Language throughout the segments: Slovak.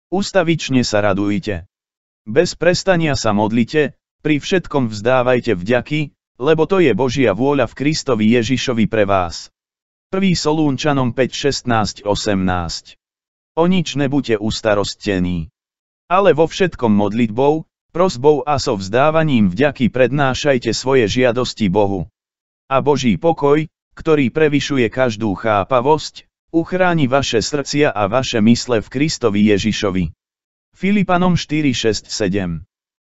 Ustavične sa radujte. Bez prestania sa modlite, pri všetkom vzdávajte vďaky, lebo to je Božia vôľa v Kristovi Ježišovi pre vás. 1. Solúnčanom 5:16-18. O nič nebuďte ustarostení. Ale vo všetkom modlitbou, prosbou a so vzdávaním vďaky prednášajte svoje žiadosti Bohu. A Boží pokoj, ktorý prevyšuje každú chápavosť, uchráni vaše srdcia a vaše mysle v Kristovi Ježišovi. Filipanom 4:6-7.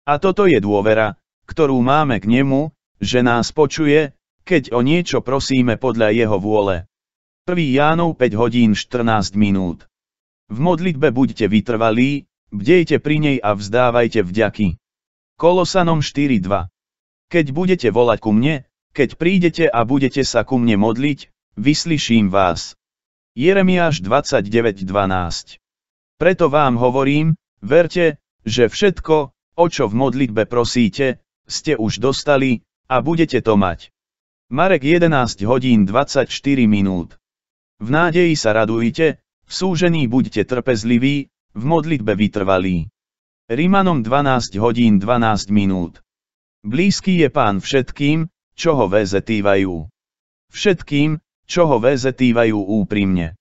A toto je dôvera, ktorú máme k nemu, že nás počuje, keď o niečo prosíme podľa jeho vôle. 1. Jánov 5:14. V modlitbe buďte vytrvalí, bdejte pri nej a vzdávajte vďaky. Kolosanom 4:2. Keď budete volať ku mne, keď prídete a budete sa ku mne modliť, vyslyším vás. Jeremiáš 29:12. Preto vám hovorím, verte, že všetko, o čo v modlitbe prosíte, ste už dostali, a budete to mať. Marek 11:24. V nádeji sa radujte, v súžení buďte trpezliví, v modlitbe vytrvalí. Rimanom 12:12. Blízky je Pán všetkým, čo ho väzetývajú. Všetkým, čo ho väzetývajú úprimne.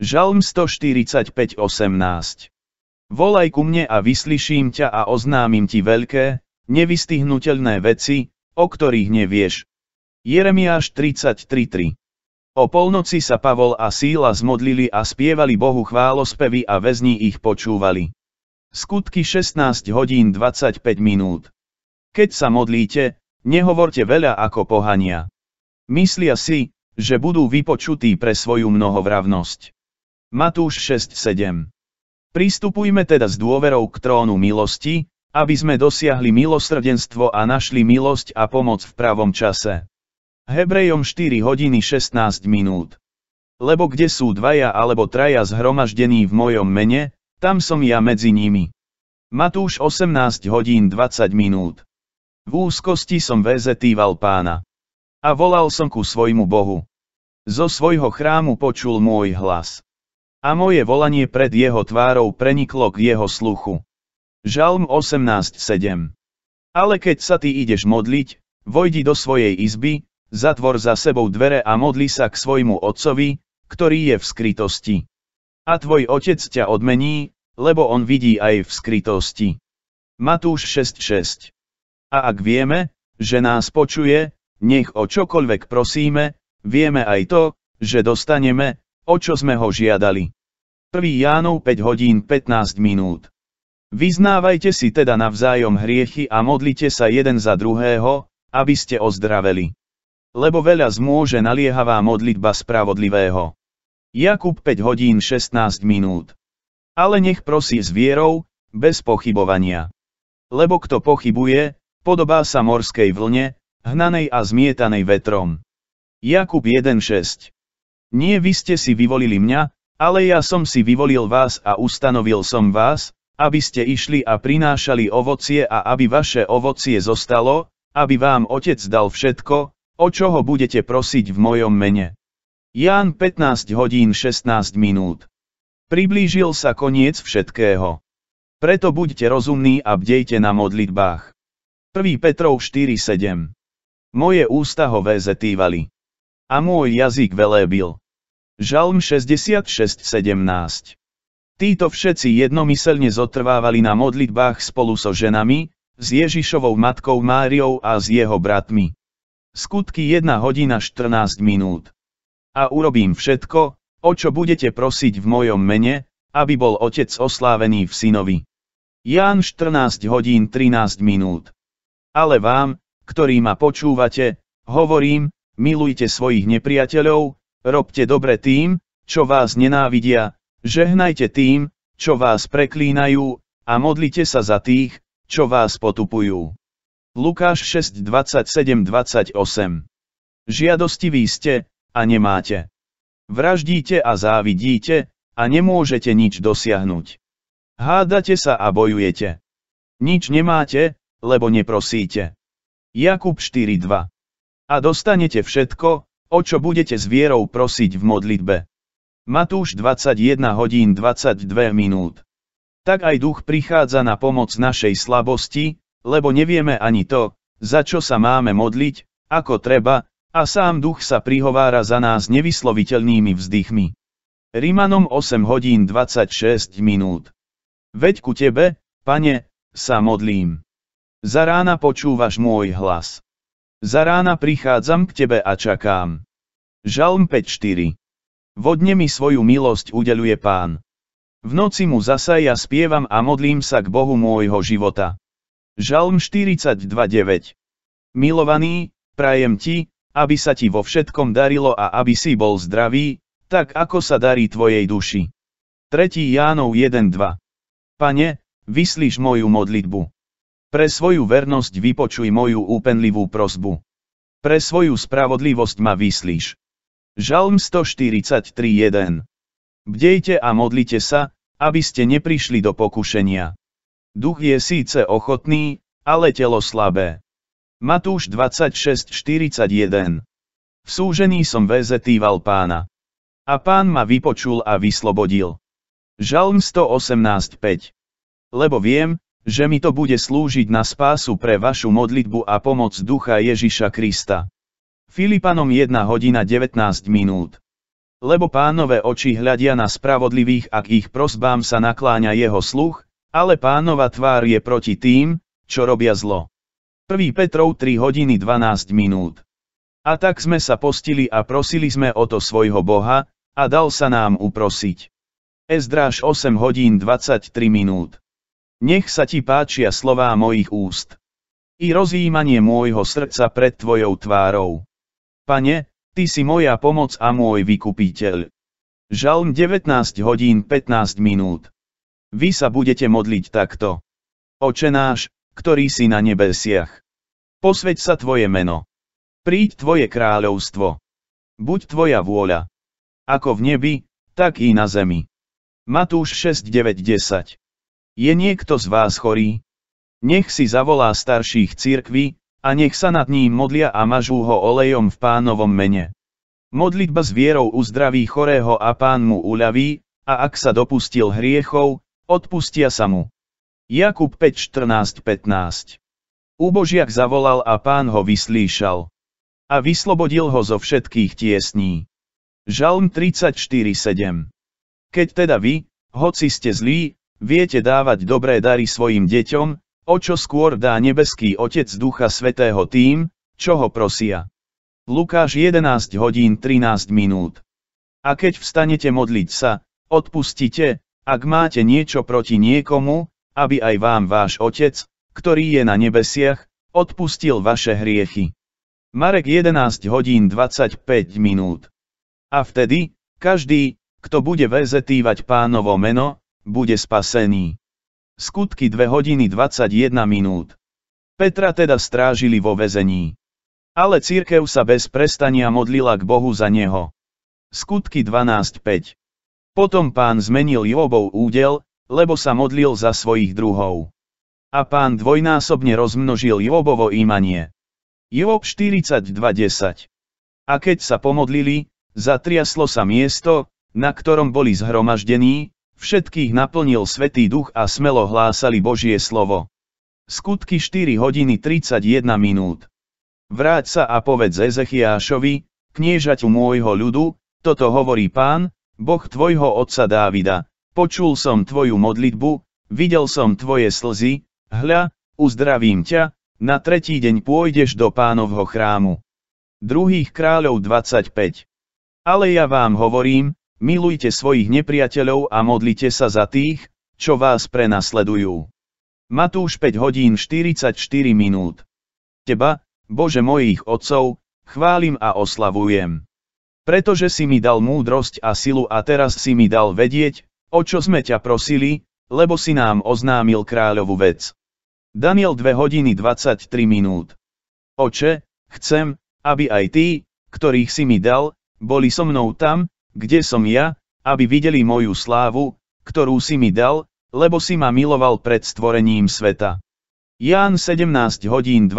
Žalm 145:18. Volaj ku mne a vyslyším ťa a oznámim ti veľké, nevystihnuteľné veci, o ktorých nevieš. Jeremiáš 33:3. O polnoci sa Pavol a Síla zmodlili a spievali Bohu chválospevy a väzni ich počúvali. Skutky 16:25. Keď sa modlíte, nehovorte veľa ako pohania. Myslia si, že budú vypočutí pre svoju mnohovravnosť. Matúš 6:7. Pristupujme teda s dôverou k trónu milosti, aby sme dosiahli milosrdenstvo a našli milosť a pomoc v pravom čase. Hebrejom 4:16. Lebo kde sú dvaja alebo traja zhromaždení v mojom mene, tam som ja medzi nimi. Matúš 18:20. V úzkosti som väzetýval Pána. A volal som ku svojmu Bohu. Zo svojho chrámu počul môj hlas. A moje volanie pred jeho tvárou preniklo k jeho sluchu. Žalm 18:7. Ale keď sa ty ideš modliť, vojdi do svojej izby, zatvor za sebou dvere a modli sa k svojmu otcovi, ktorý je v skrytosti. A tvoj otec ťa odmení, lebo on vidí aj v skrytosti. Matúš 6:6. A ak vieme, že nás počuje, nech o čokoľvek prosíme, vieme aj to, že dostaneme, o čo sme ho žiadali. 1. Jánov 5:15. Vyznávajte si teda navzájom hriechy a modlite sa jeden za druhého, aby ste ozdraveli. Lebo veľa zmôže naliehavá modlitba spravodlivého. Jakub 5:16. Ale nech prosí s vierou, bez pochybovania. Lebo kto pochybuje, podobá sa morskej vlne, hnanej a zmietanej vetrom. Jakub 1:6. Nie vy ste si vyvolili mňa, ale ja som si vyvolil vás a ustanovil som vás, aby ste išli a prinášali ovocie a aby vaše ovocie zostalo, aby vám Otec dal všetko, o čo ho budete prosiť v mojom mene. Ján 15:16. Priblížil sa koniec všetkého. Preto buďte rozumní a bdejte na modlitbách. 1. Petrov 4:7. Moje ústa ho väzetývali. A môj jazyk velébil. Žalm 66:17. Títo všetci jednomyselne zotrvávali na modlitbách spolu so ženami, s Ježišovou matkou Máriou a s jeho bratmi. Skutky 1:14. A urobím všetko, o čo budete prosiť v mojom mene, aby bol Otec oslávený v Synovi. Ján 14:13. Ale vám, ktorí ma počúvate, hovorím, milujte svojich nepriateľov, robte dobre tým, čo vás nenávidia, žehnajte tým, čo vás preklínajú, a modlite sa za tých, čo vás potupujú. Lukáš 6:27-28. Žiadostiví ste, a nemáte. Vraždíte a závidíte, a nemôžete nič dosiahnuť. Hádate sa a bojujete. Nič nemáte, lebo neprosíte. Jakub 4:2. A dostanete všetko, o čo budete s vierou prosiť v modlitbe. Matúš 21:22. tak aj Duch prichádza na pomoc našej slabosti, lebo nevieme ani to, za čo sa máme modliť, ako treba, a sám Duch sa prihovára za nás nevysloviteľnými vzdychmi. Rimanom 8:26. Veď ku Tebe, Pane, sa modlím. Za rána počúvaš môj hlas. Za rána prichádzam k Tebe a čakám. Žalm 5:4. Vodne mi svoju milosť udeľuje Pán. V noci mu zasa ja spievam a modlím sa k Bohu môjho života. Žalm 42:9. Milovaný, prajem Ti, aby sa Ti vo všetkom darilo a aby si bol zdravý, tak ako sa darí Tvojej duši. 3. Jánov 1:2. Pane, vyslíš moju modlitbu. Pre svoju vernosť vypočuj moju úpenlivú prosbu. Pre svoju spravodlivosť ma vyslíš. Žalm 143:1. Bdejte a modlite sa, aby ste neprišli do pokušenia. Duch je síce ochotný, ale telo slabé. Matúš 26:41. V súžení som väzetýval Pána. A Pán ma vypočul a vyslobodil. Žalm 118:5. Lebo viem, že mi to bude slúžiť na spásu pre vašu modlitbu a pomoc Ducha Ježiša Krista. Filipanom 1:19. Lebo Pánove oči hľadia na spravodlivých a k ich prosbám sa nakláňa jeho sluch, ale Pánova tvár je proti tým, čo robia zlo. 1. Petrov 3:12. A tak sme sa postili a prosili sme o to svojho Boha, a dal sa nám uprosiť. Ezdráž 8:23. Nech sa Ti páčia slová mojich úst. I rozjímanie môjho srdca pred Tvojou tvárou. Pane, Ty si moja pomoc a môj vykupiteľ. Žalm 19:15. Vy sa budete modliť takto. Oče náš, ktorý si na nebesiach. Posväť sa Tvoje meno. Príď Tvoje kráľovstvo. Buď Tvoja vôľa. Ako v nebi, tak i na zemi. Matúš 6:9-10. Je niekto z vás chorý? Nech si zavolá starších cirkví, a nech sa nad ním modlia a mažú ho olejom v Pánovom mene. Modlitba s vierou uzdraví chorého a Pán mu uľaví, a ak sa dopustil hriechov, odpustia sa mu. Jakub 5:14-15. Úbožiak zavolal a Pán ho vyslíšal. A vyslobodil ho zo všetkých tiesní. Žalm 34:7. Keď teda vy, hoci ste zlí, viete dávať dobré dary svojim deťom, o čo skôr dá nebeský Otec Ducha Svätého tým, čo ho prosia. Lukáš 11:13. A keď vstanete modliť sa, odpustite, ak máte niečo proti niekomu, aby aj vám váš Otec, ktorý je na nebesiach, odpustil vaše hriechy. Marek 11:25. A vtedy, každý, kto bude väzetývať Pánovo meno, bude spasený. Skutky 2:21. Petra teda strážili vo väzení. Ale cirkev sa bez prestania modlila k Bohu za neho. Skutky 12:5. Potom Pán zmenil Jobov údel, lebo sa modlil za svojich druhov. A Pán dvojnásobne rozmnožil Jobovo imanie. Job 42:10. A keď sa pomodlili, zatriaslo sa miesto, na ktorom boli zhromaždení, všetkých naplnil Svätý Duch a smelo hlásali Božie slovo. Skutky 4:31. Vráť sa a povedz Ezechiášovi, kniežaťu môjho ľudu, toto hovorí Pán, Boh tvojho otca Dávida, počul som tvoju modlitbu, videl som tvoje slzy, hľa, uzdravím ťa, na tretí deň pôjdeš do Pánovho chrámu. 2. kráľov 25. Ale ja vám hovorím, milujte svojich nepriateľov a modlite sa za tých, čo vás prenasledujú. Matúš 5:44. Teba, Bože mojich otcov, chválim a oslavujem. Pretože si mi dal múdrosť a silu a teraz si mi dal vedieť, o čo sme ťa prosili, lebo si nám oznámil kráľovú vec. Daniel 2:23. Oče, chcem, aby aj tí, ktorých si mi dal, boli so mnou tam, kde som ja, aby videli moju slávu, ktorú si mi dal, lebo si ma miloval pred stvorením sveta. Ján 17:24.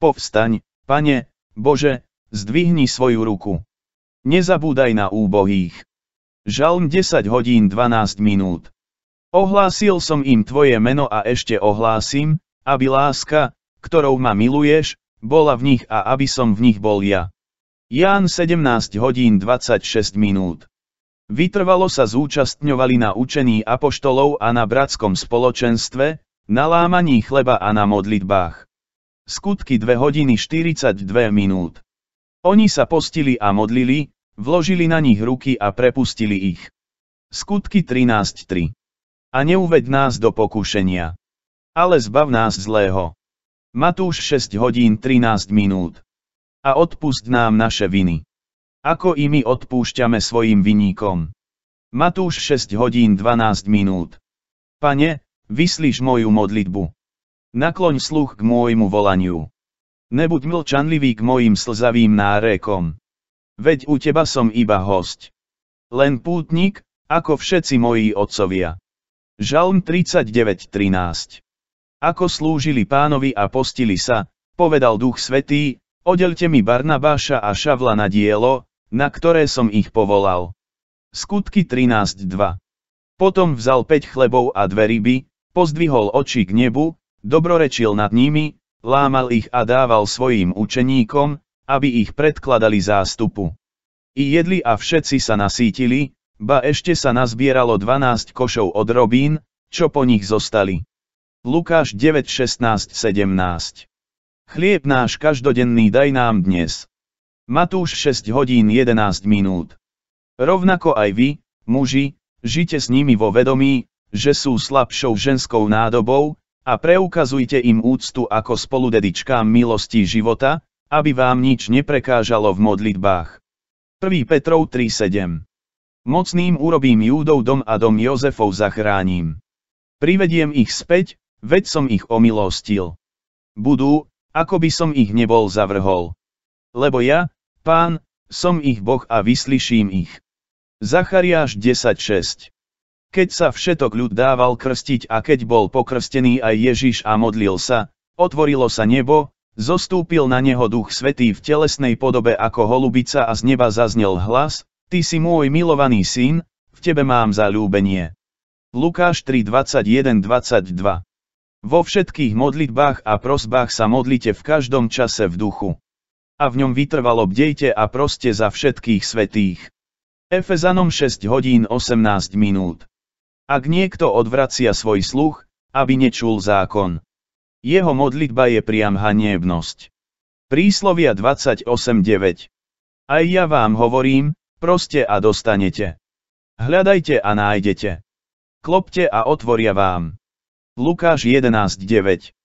Povstaň, Pane, Bože, zdvihni svoju ruku. Nezabúdaj na úbohých. Žalm 10:12. Ohlásil som im tvoje meno a ešte ohlásim, aby láska, ktorou ma miluješ, bola v nich a aby som v nich bol ja. Ján 17 hodín 26 minút. Vytrvalo sa zúčastňovali na učení apoštolov a na bratskom spoločenstve, na lámaní chleba a na modlitbách. Skutky 2 hodiny 42 minút. Oni sa postili a modlili, vložili na nich ruky a prepustili ich. Skutky 13:3. A neuveď nás do pokušenia, ale zbav nás zlého. Matúš 6 hodín 13 minút. A odpusť nám naše viny, ako i my odpúšťame svojim viníkom. Matúš 6 hodín 12 minút. Pane, vyslíš moju modlitbu. Nakloň sluch k môjmu volaniu. Nebuď mlčanlivý k mojim slzavým nárekom. Veď u teba som iba hosť. Len pútnik, ako všetci moji otcovia. Žalm 39:13. Ako slúžili Pánovi a postili sa, povedal Duch Svätý, oddelte mi Barnabáša a Šavla na dielo, na ktoré som ich povolal. Skutky 13:2. Potom vzal 5 chlebov a 2 ryby, pozdvihol oči k nebu, dobrorečil nad nimi, lámal ich a dával svojim učeníkom, aby ich predkladali zástupu. I jedli a všetci sa nasýtili, ba ešte sa nazbieralo 12 košov od robín, čo po nich zostali. Lukáš 9:16-17. Chlieb náš každodenný daj nám dnes. Matúš 6 hodín 11 minút. Rovnako aj vy, muži, žite s nimi vo vedomí, že sú slabšou ženskou nádobou, a preukazujte im úctu ako spoludedičkám milosti života, aby vám nič neprekážalo v modlitbách. 1. Petrov 3:7. Mocným urobím Júdov dom a dom Jozefov zachránim. Privediem ich späť, veď som ich omilostil. Budú, ako by som ich nebol zavrhol. Lebo ja, Pán, som ich Boh a vyslyším ich. Zachariáš 10:6. Keď sa všetok ľud dával krstiť a keď bol pokrstený aj Ježiš a modlil sa, otvorilo sa nebo, zostúpil na neho Duch Svätý v telesnej podobe ako holubica a z neba zaznel hlas, Ty si môj milovaný syn, v tebe mám zaľúbenie. Lukáš 3:21-22. Vo všetkých modlitbách a prosbách sa modlite v každom čase v duchu. A v ňom vytrvalo bdejte a proste za všetkých svätých. Efezanom 6 hodín 18 minút. Ak niekto odvracia svoj sluch, aby nečul zákon, jeho modlitba je priam hanebnosť. Príslovia 28:9. Aj ja vám hovorím, proste a dostanete. Hľadajte a nájdete. Klopte a otvoria vám. Lukáš 11:9.